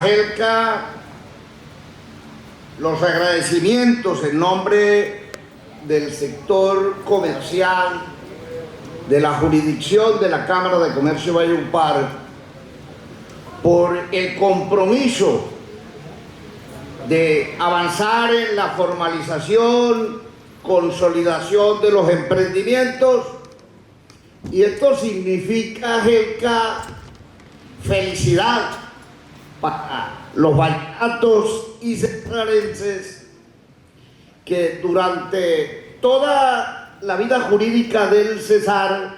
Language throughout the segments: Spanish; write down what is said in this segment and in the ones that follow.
Gelca, los agradecimientos en nombre del sector comercial, de la jurisdicción de la Cámara de Comercio de Valledupar, por el compromiso de avanzar en la formalización, consolidación de los emprendimientos. Y esto significa, Gelca, felicidad para los vallenatos y cesarenses que durante toda la vida jurídica del Cesar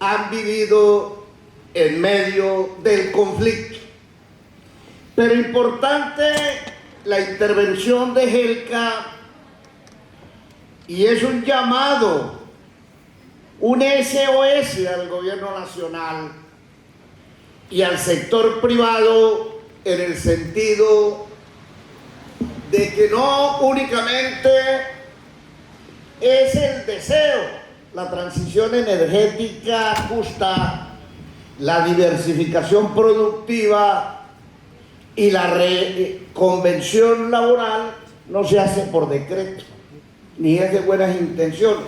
han vivido en medio del conflicto. Pero importante la intervención de Gelca, y es un llamado, un SOS al gobierno nacional y al sector privado, en el sentido de que no únicamente es el deseo, la transición energética justa, la diversificación productiva y la reconvención laboral no se hace por decreto, ni es de buenas intenciones.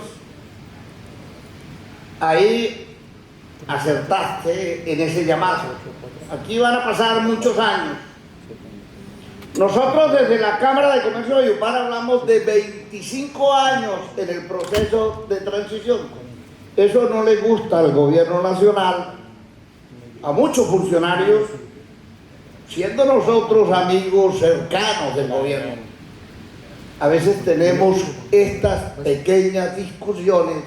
Ahí acertaste en ese llamado. Aquí van a pasar muchos años. Nosotros desde la Cámara de Comercio de Valledupar hablamos de 25 años en el proceso de transición. Eso no le gusta al gobierno nacional, a muchos funcionarios, siendo nosotros amigos cercanos del gobierno. A veces tenemos estas pequeñas discusiones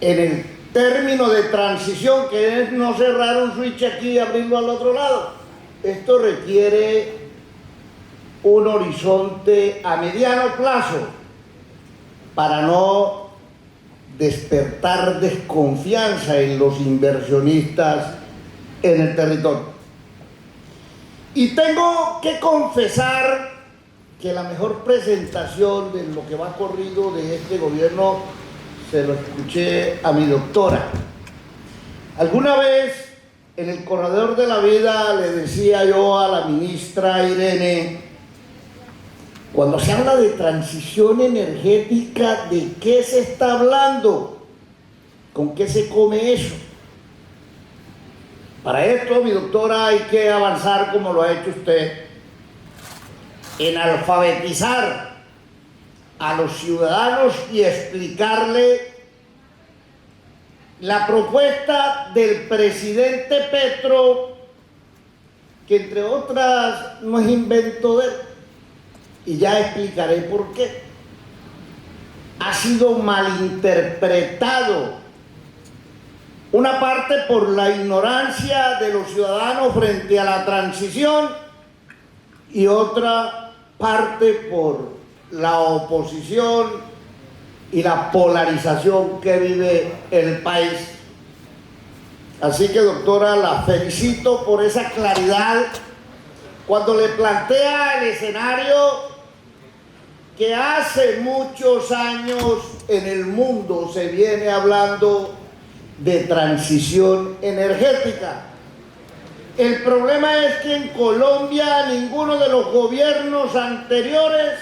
en el término de transición, que es no cerrar un switch aquí y abrirlo al otro lado. Esto requiere un horizonte a mediano plazo para no despertar desconfianza en los inversionistas en el territorio. Y tengo que confesar que la mejor presentación de lo que va corrido de este gobierno se lo escuché a mi doctora. Alguna vez en el corredor de la vida le decía yo a la ministra Irene, cuando se habla de transición energética, ¿de qué se está hablando? ¿Con qué se come eso? Para esto, mi doctora, hay que avanzar como lo ha hecho usted, en alfabetizar a los ciudadanos y explicarle la propuesta del presidente Petro, que entre otras no es invento de él, y ya explicaré por qué. Ha sido malinterpretado, una parte por la ignorancia de los ciudadanos frente a la transición y otra parte por la oposición y la polarización que vive el país. Así que, doctora, la felicito por esa claridad cuando le plantea el escenario que hace muchos años en el mundo se viene hablando de transición energética. El problema es que en Colombia ninguno de los gobiernos anteriores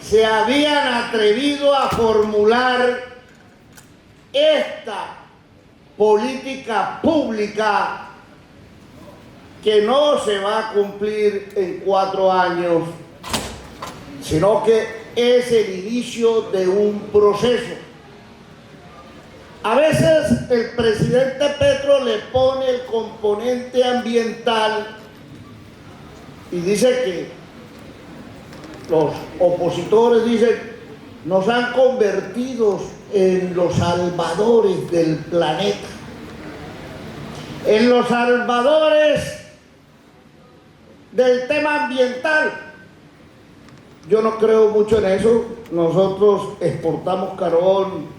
se habían atrevido a formular esta política pública que no se va a cumplir en 4 años, sino que es el inicio de un proceso. A veces el presidente Petro le pone el componente ambiental y dice que los opositores dicen, nos han convertido en los salvadores del planeta, en los salvadores del tema ambiental. Yo no creo mucho en eso. Nosotros exportamos carbón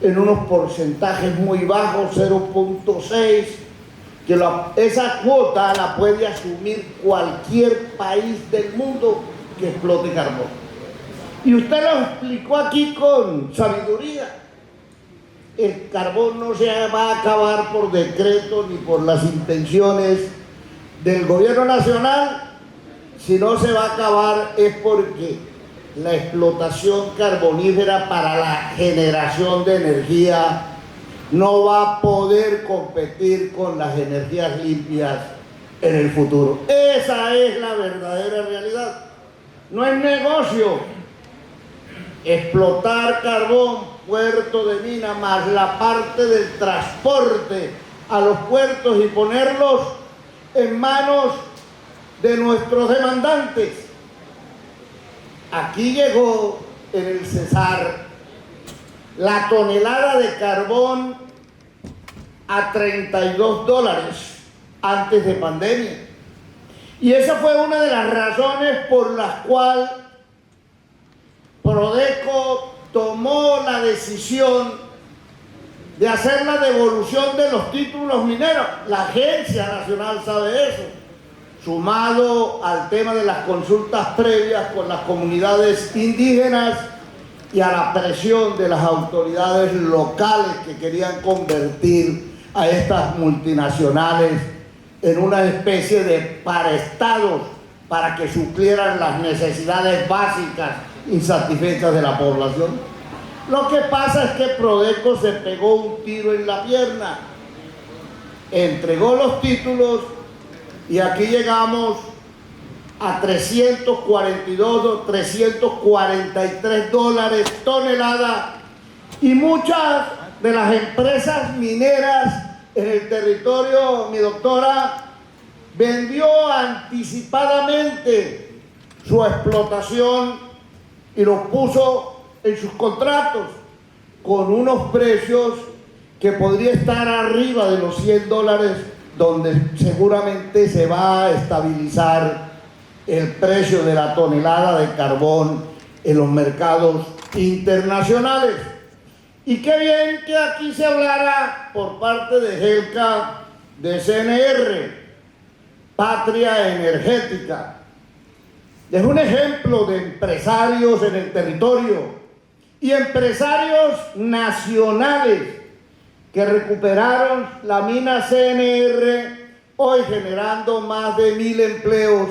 en unos porcentajes muy bajos, 0.6, que esa cuota la puede asumir cualquier país del mundo que explote carbón. Y usted lo explicó aquí con sabiduría. El carbón no se va a acabar por decreto ni por las intenciones del gobierno nacional, si no se va a acabar es porque la explotación carbonífera para la generación de energía no va a poder competir con las energías limpias en el futuro. Esa es la verdadera realidad. No es negocio explotar carbón, puerto de mina, más la parte del transporte a los puertos y ponerlos en manos de nuestros demandantes. Aquí llegó en el Cesar la tonelada de carbón a $32 antes de pandemia. Y esa fue una de las razones por las cuales Prodeco tomó la decisión de hacer la devolución de los títulos mineros. La Agencia Nacional sabe eso, sumado al tema de las consultas previas con las comunidades indígenas y a la presión de las autoridades locales que querían convertir a estas multinacionales en una especie de paraestados para que suplieran las necesidades básicas insatisfechas de la población. Lo que pasa es que Prodeco se pegó un tiro en la pierna, entregó los títulos y aquí llegamos a 342 o 343 dólares tonelada, y muchas de las empresas mineras en el territorio, mi doctora, vendió anticipadamente su explotación y los puso en sus contratos con unos precios que podría estar arriba de los $100, donde seguramente se va a estabilizar el precio de la tonelada de carbón en los mercados internacionales. Y qué bien que aquí se hablara por parte de GELCA, de CNR, Patria Energética. Es un ejemplo de empresarios en el territorio y empresarios nacionales que recuperaron la mina CNR, hoy generando más de 1.000 empleos,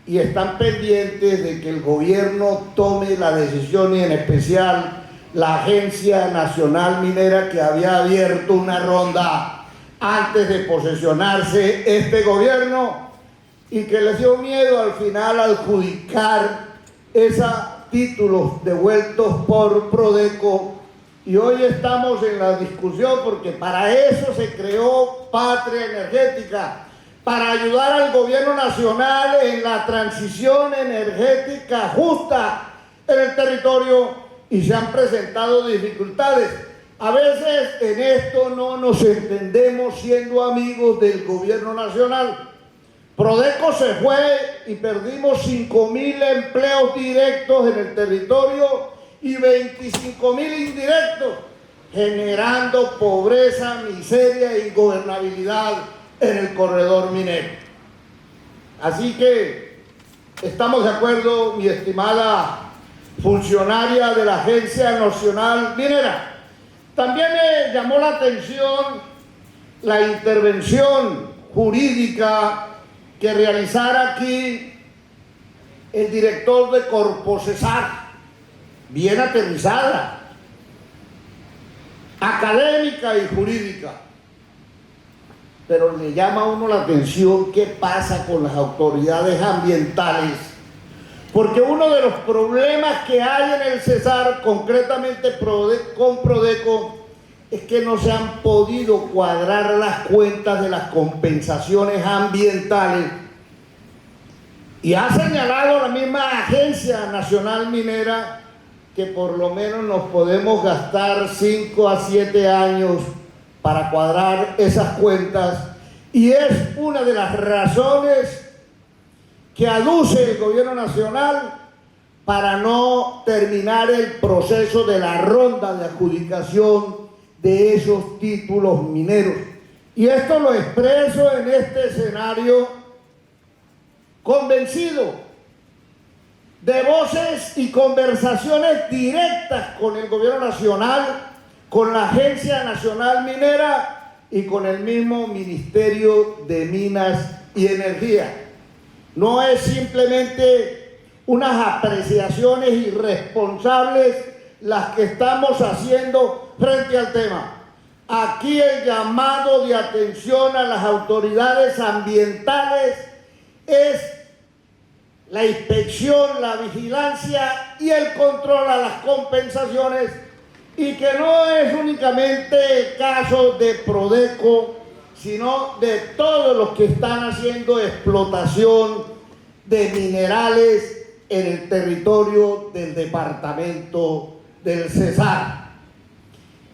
y están pendientes de que el gobierno tome la decisión, y en especial la Agencia Nacional Minera, que había abierto una ronda antes de posesionarse este gobierno y que les dio miedo al final adjudicar esos títulos devueltos por Prodeco. Y hoy estamos en la discusión porque para eso se creó Patria Energética, para ayudar al gobierno nacional en la transición energética justa en el territorio, y se han presentado dificultades. A veces en esto no nos entendemos siendo amigos del gobierno nacional. Prodeco se fue y perdimos 5.000 empleos directos en el territorio y 25.000 indirectos, generando pobreza, miseria e ingobernabilidad en el corredor minero. Así que estamos de acuerdo, mi estimada funcionaria de la Agencia Nacional Minera. También me llamó la atención la intervención jurídica que realizara aquí el director de Corpocesar, bien aterrizada, académica y jurídica. Pero le llama a uno la atención qué pasa con las autoridades ambientales, porque uno de los problemas que hay en el Cesar, concretamente con Prodeco, es que no se han podido cuadrar las cuentas de las compensaciones ambientales. Y ha señalado la misma Agencia Nacional Minera que por lo menos nos podemos gastar 5 a 7 años para cuadrar esas cuentas, y es una de las razones que aduce el gobierno nacional para no terminar el proceso de la ronda de adjudicación de esos títulos mineros. Y esto lo expreso en este escenario convencido de voces y conversaciones directas con el gobierno nacional, con la Agencia Nacional Minera y con el mismo Ministerio de Minas y energía. No es simplemente unas apreciaciones irresponsables las que estamos haciendo frente al tema. Aquí el llamado de atención a las autoridades ambientales es la inspección, la vigilancia y el control a las compensaciones, y que no es únicamente el caso de Prodeco, sino de todos los que están haciendo explotación de minerales en el territorio del departamento del Cesar.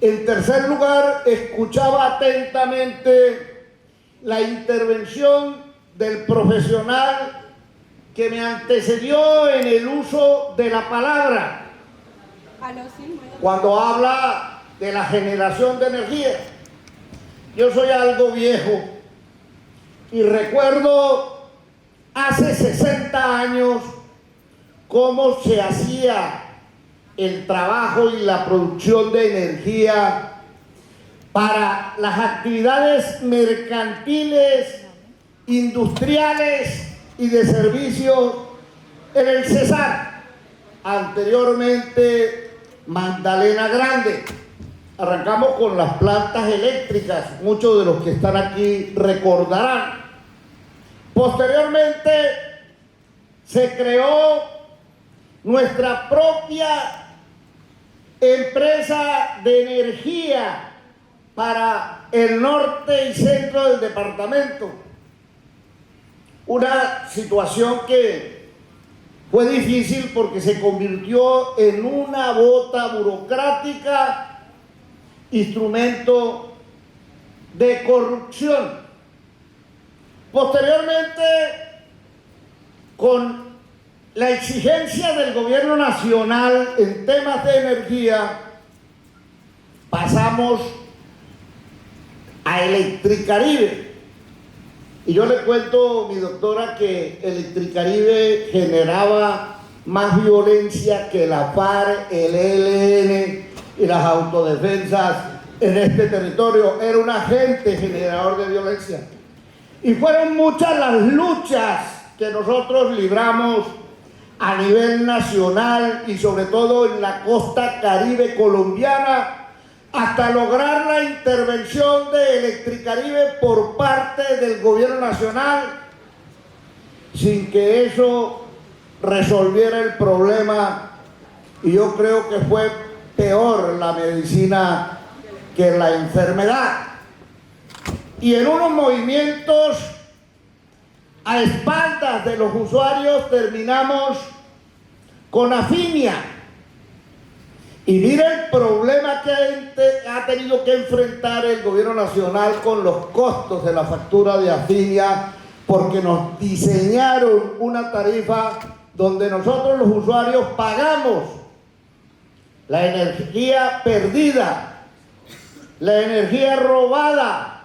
En tercer lugar, escuchaba atentamente la intervención del profesional que me antecedió en el uso de la palabra cuando habla de la generación de energía. Yo soy algo viejo y recuerdo hace 60 años cómo se hacía el trabajo y la producción de energía para las actividades mercantiles, industriales y de servicio en el Cesar, anteriormente Magdalena Grande. Arrancamos con las plantas eléctricas, muchos de los que están aquí recordarán. Posteriormente se creó nuestra propia empresa de energía para el norte y centro del departamento. Una situación que fue difícil porque se convirtió en una bota burocrática, instrumento de corrupción. Posteriormente, con la exigencia del gobierno nacional en temas de energía, pasamos a Electricaribe. Y yo le cuento, mi doctora, que Electricaribe generaba más violencia que la FARC, el ELN y las autodefensas en este territorio. Era un agente generador de violencia. Y fueron muchas las luchas que nosotros libramos a nivel nacional y sobre todo en la costa caribe colombiana, hasta lograr la intervención de Electricaribe por parte del gobierno nacional, sin que eso resolviera el problema. Y yo creo que fue peor la medicina que la enfermedad. Y en unos movimientos a espaldas de los usuarios terminamos con Afinia. Y mire el problema que ha tenido que enfrentar el gobierno nacional con los costos de la factura de Afinia, porque nos diseñaron una tarifa donde nosotros los usuarios pagamos la energía perdida, la energía robada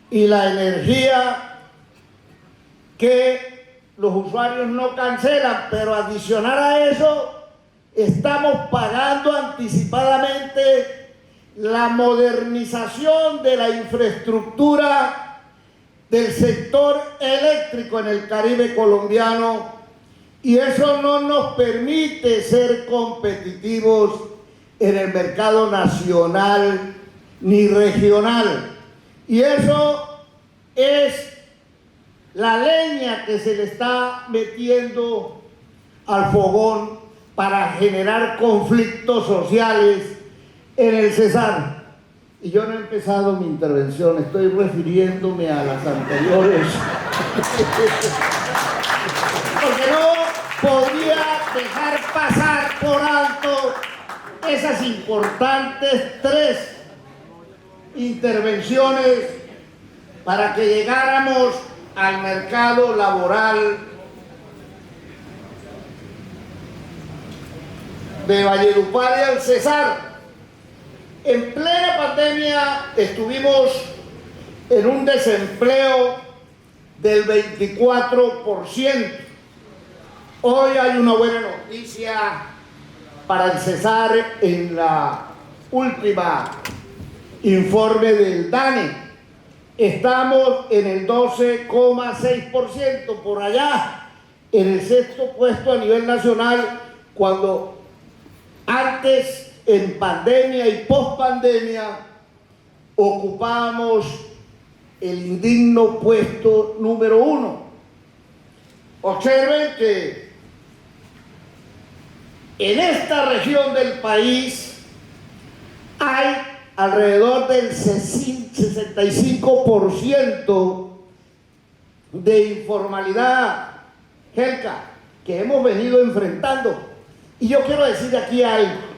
y la energía que los usuarios no cancelan. Pero adicional a eso, estamos pagando anticipadamente la modernización de la infraestructura del sector eléctrico en el Caribe colombiano, y eso no nos permite ser competitivos en el mercado nacional ni regional. Y eso es la leña que se le está metiendo al fogón para generar conflictos sociales en el Cesar. Y yo no he empezado mi intervención, estoy refiriéndome a las anteriores. Porque no podía dejar pasar por alto esas importantes 3 intervenciones para que llegáramos al mercado laboral de Valledupar y al Cesar. En plena pandemia estuvimos en un desempleo del 24%. Hoy hay una buena noticia para el Cesar en la última informe del DANE. estamos en el 12,6%, por allá en el sexto puesto a nivel nacional, cuando antes, en pandemia y pospandemia, ocupábamos el indigno puesto número 1. Observen que en esta región del país hay alrededor del 65% de informalidad, Helka, que hemos venido enfrentando. Y yo quiero decir aquí algo.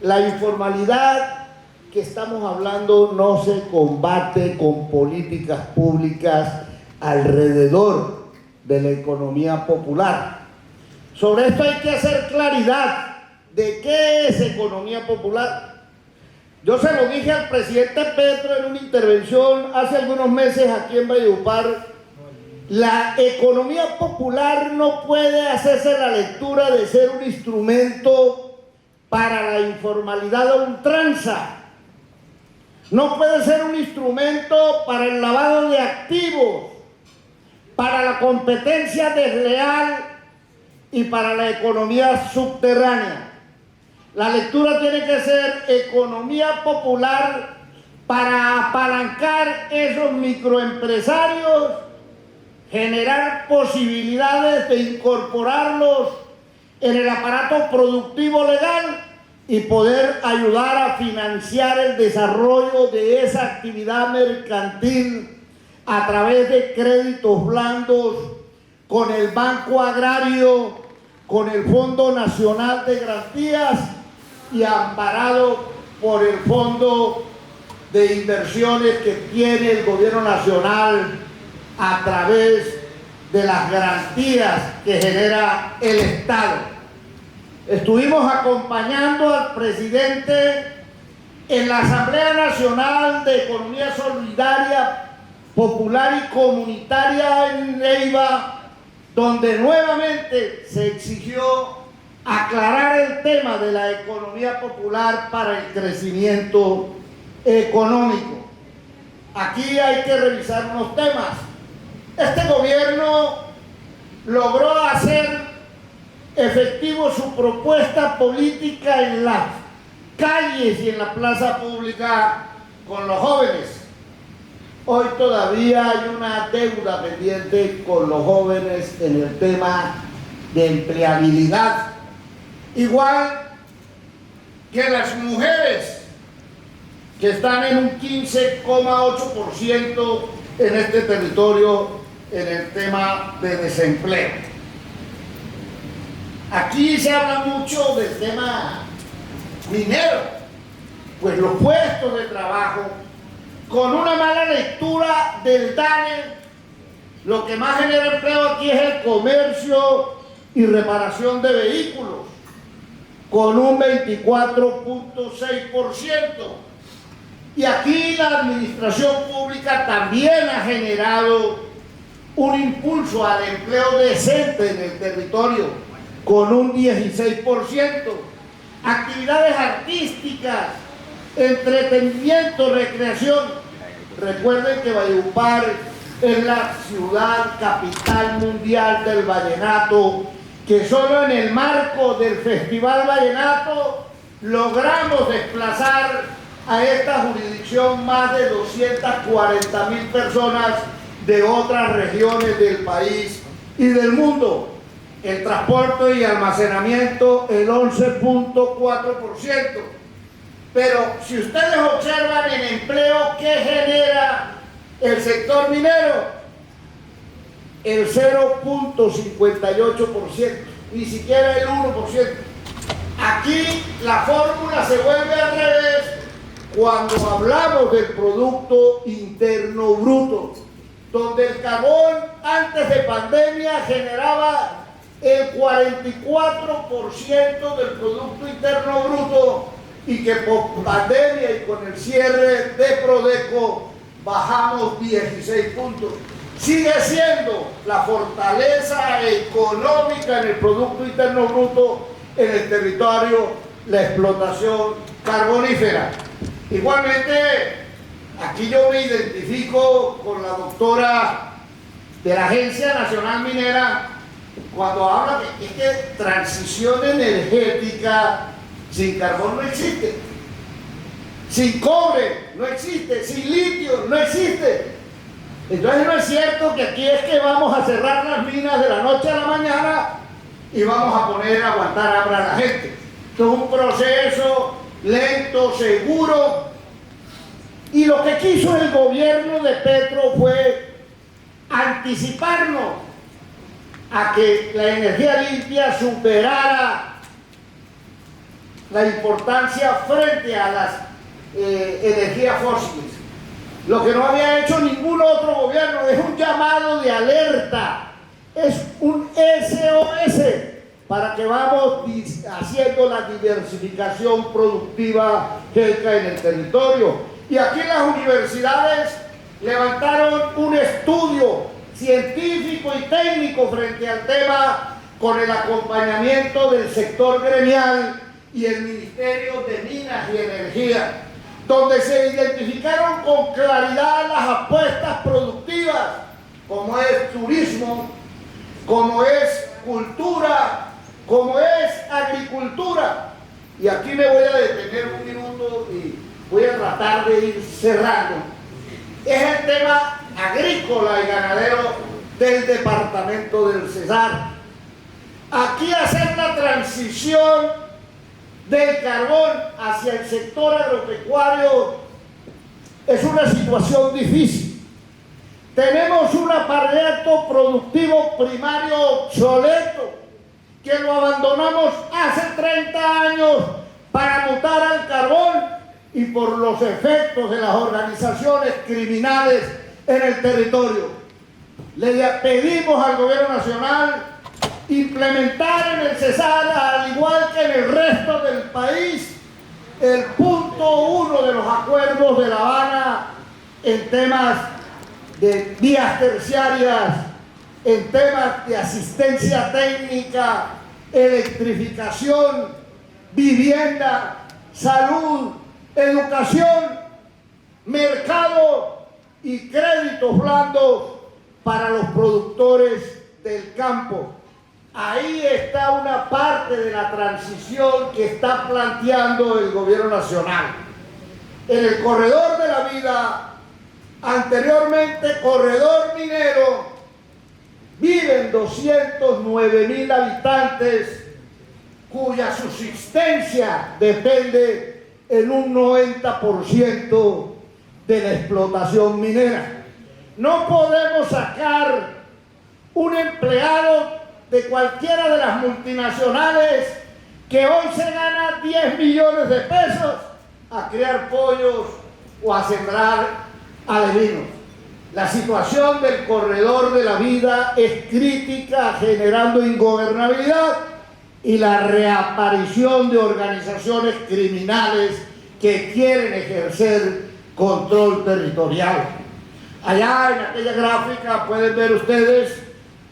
La informalidad que estamos hablando no se combate con políticas públicas alrededor de la economía popular. Sobre esto hay que hacer claridad de qué es economía popular. Yo se lo dije al presidente Petro en una intervención hace algunos meses aquí en Valledupar. La economía popular no puede hacerse la lectura de ser un instrumento para la informalidad a ultranza. No puede ser un instrumento para el lavado de activos, para la competencia desleal y para la economía subterránea. La lectura tiene que ser economía popular para apalancar esos microempresarios, generar posibilidades de incorporarlos en el aparato productivo legal y poder ayudar a financiar el desarrollo de esa actividad mercantil a través de créditos blandos con el Banco Agrario, con el Fondo Nacional de Garantías y amparado por el Fondo de Inversiones que tiene el Gobierno Nacional a través de las garantías que genera el Estado. Estuvimos acompañando al presidente en la Asamblea Nacional de Economía Solidaria, Popular y Comunitaria en Neiva, donde nuevamente se exigió aclarar el tema de la economía popular para el crecimiento económico. Aquí hay que revisar unos temas. Este gobierno logró hacer efectivo su propuesta política en las calles y en la plaza pública con los jóvenes. Hoy todavía hay una deuda pendiente con los jóvenes en el tema de empleabilidad, igual que las mujeres, que están en un 15,8% en este territorio en el tema de desempleo. Aquí se habla mucho del tema minero, pues los puestos de trabajo, con una mala lectura del DANE, lo que más genera empleo aquí es el comercio y reparación de vehículos, con un 24,6%. Y aquí la administración pública también ha generado un impulso al empleo decente en el territorio, con un 16%. Actividades artísticas, entretenimiento, recreación. Recuerden que Valledupar es la ciudad capital mundial del vallenato, que solo en el marco del Festival Vallenato logramos desplazar a esta jurisdicción más de 240,000 personas de otras regiones del país y del mundo. El transporte y almacenamiento, el 11,4%. Pero si ustedes observan el empleo que genera el sector minero, el 0,58%, ni siquiera el 1%. Aquí la fórmula se vuelve al revés cuando hablamos del Producto Interno Bruto, donde el carbón antes de pandemia generaba el 44% del Producto Interno Bruto, y que por pandemia y con el cierre de Prodeco bajamos 16 puntos. Sigue siendo la fortaleza económica en el Producto Interno Bruto en el territorio la explotación carbonífera. Igualmente, Aquí yo me identifico con la doctora de la Agencia Nacional Minera cuando habla que es que transición energética sin carbón no existe, sin cobre no existe, sin litio no existe. Entonces no es cierto que aquí es que vamos a cerrar las minas de la noche a la mañana y vamos a poner a aguantar hambre a la gente. Esto es un proceso lento, seguro, y lo que quiso el gobierno de Petro fue anticiparnos a que la energía limpia superara la importancia frente a las energías fósiles. Lo que no había hecho ningún otro gobierno es un llamado de alerta, es un SOS para que vamos haciendo la diversificación productiva cerca en el territorio. Y aquí las universidades levantaron un estudio científico y técnico frente al tema con el acompañamiento del sector gremial y el Ministerio de Minas y Energía, donde se identificaron con claridad las apuestas productivas, como es turismo, como es cultura, como es agricultura. Y aquí me voy a detener un minuto y voy a tratar de ir cerrando. Es el tema agrícola y ganadero del departamento del Cesar. Aquí hacer la transición del carbón hacia el sector agropecuario es una situación difícil. Tenemos un aparato productivo primario obsoleto que lo abandonamos hace 30 años para mutar al carbón y por los efectos de las organizaciones criminales en el territorio. Le pedimos al gobierno nacional implementar en el Cesar, al igual que en el resto del país, el punto 1 de los acuerdos de La Habana en temas de vías terciarias, en temas de asistencia técnica, electrificación, vivienda, salud, educación, mercado y créditos blandos para los productores del campo. Ahí está una parte de la transición que está planteando el gobierno nacional. En el corredor de la vida, anteriormente corredor minero, viven 209.000 habitantes cuya subsistencia depende en un 90% de la explotación minera. No podemos sacar un empleado de cualquiera de las multinacionales que hoy se gana 10 millones de pesos a criar pollos o a sembrar alevinos. La situación del corredor de la vida es crítica, generando ingobernabilidad y la reaparición de organizaciones criminales que quieren ejercer control territorial. Allá en aquella gráfica pueden ver ustedes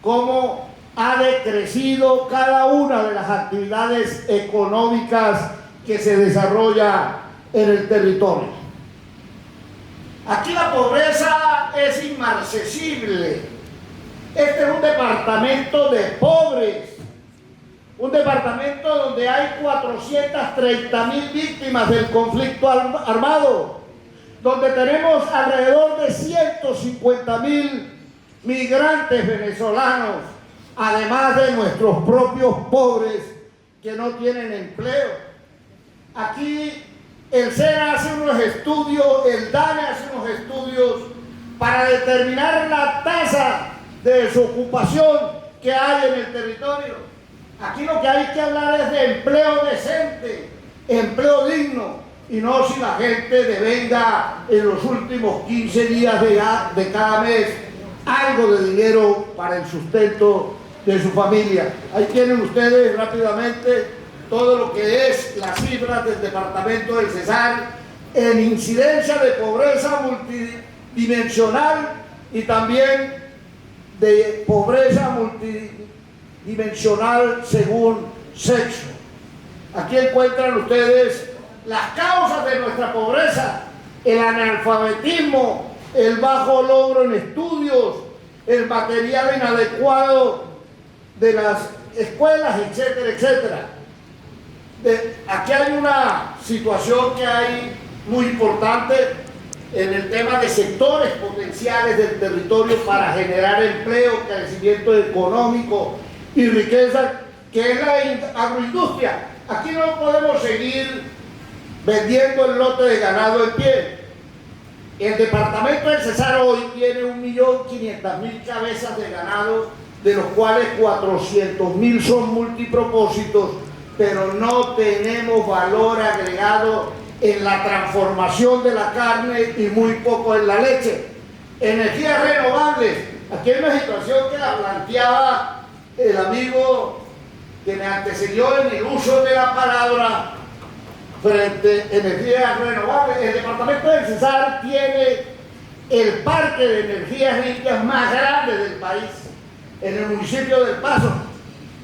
cómo ha decrecido cada una de las actividades económicas que se desarrolla en el territorio. Aquí la pobreza es inmarcesible. Este es un departamento de pobres, un departamento donde hay 430.000 víctimas del conflicto armado, donde tenemos alrededor de 150.000 migrantes venezolanos, además de nuestros propios pobres que no tienen empleo. Aquí el SENA hace unos estudios, el DANE hace unos estudios para determinar la tasa de desocupación que hay en el territorio. Aquí lo que hay que hablar es de empleo decente, empleo digno, y no si la gente devenga en los últimos 15 días de cada mes algo de dinero para el sustento de su familia. Ahí tienen ustedes rápidamente todo lo que es las cifras del departamento del Cesar en incidencia de pobreza multidimensional y también de pobreza multidimensional según sexo. Aquí encuentran ustedes las causas de nuestra pobreza. el analfabetismo, el bajo logro en estudios, el material inadecuado de las escuelas, etcétera, etcétera. Aquí hay una situación que hay muy importante en el tema de sectores potenciales del territorio para generar empleo, crecimiento económico y riqueza, que es la agroindustria. Aquí no podemos seguir vendiendo el lote de ganado en pie. El departamento del Cesar hoy tiene 1.500.000 cabezas de ganado, de los cuales 400.000 son multipropósitos, pero no tenemos valor agregado en la transformación de la carne y muy poco en la leche. Energías renovables. Aquí hay una situación que la planteaba el amigo que me antecedió en el uso de la palabra frente a energías renovables. El departamento del Cesar tiene el parque de energías limpias más grande del país, en el municipio del Paso,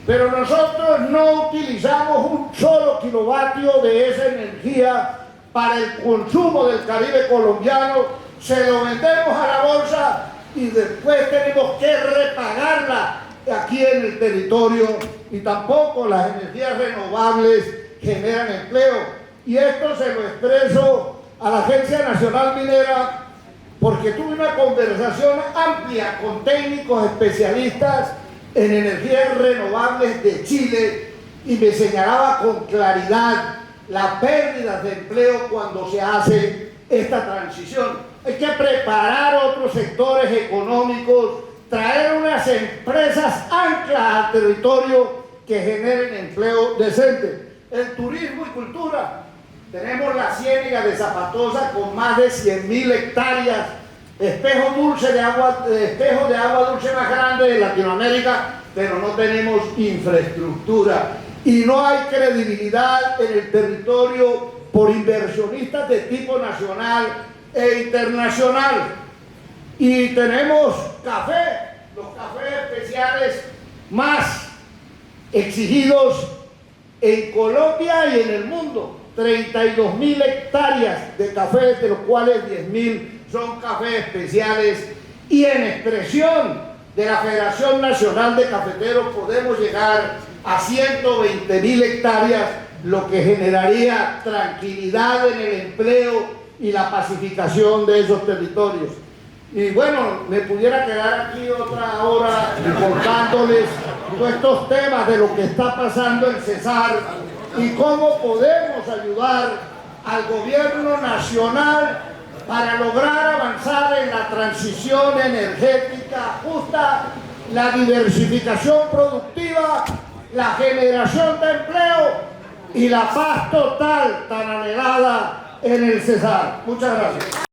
pero nosotros no utilizamos un solo kilovatio de esa energía para el consumo del Caribe colombiano. Se lo vendemos a la bolsa y después tenemos que repagarla aquí en el territorio, y tampoco las energías renovables generan empleo. Y esto se lo expreso a la Agencia Nacional Minera, porque tuve una conversación amplia con técnicos especialistas en energías renovables de Chile, y me señalaba con claridad la pérdida de empleo cuando se hace esta transición. Hay que preparar otros sectores económicos, traer unas empresas anclas al territorio que generen empleo decente. El turismo y cultura. Tenemos la Ciénaga de Zapatosa con más de 100.000 hectáreas, espejo de agua dulce más grande de Latinoamérica, pero no tenemos infraestructura y no hay credibilidad en el territorio por inversionistas de tipo nacional e internacional. Y tenemos café, los cafés especiales más exigidos en Colombia y en el mundo. 32.000 hectáreas de café, de los cuales 10.000 son cafés especiales, y en expresión de la Federación Nacional de Cafeteros podemos llegar a 120.000 hectáreas, lo que generaría tranquilidad en el empleo y la pacificación de esos territorios. Y bueno, me pudiera quedar aquí otra hora contándoles todos estos temas de lo que está pasando en Cesar y cómo podemos ayudar al gobierno nacional para lograr avanzar en la transición energética justa, la diversificación productiva, la generación de empleo y la paz total tan anhelada en el Cesar. Muchas gracias.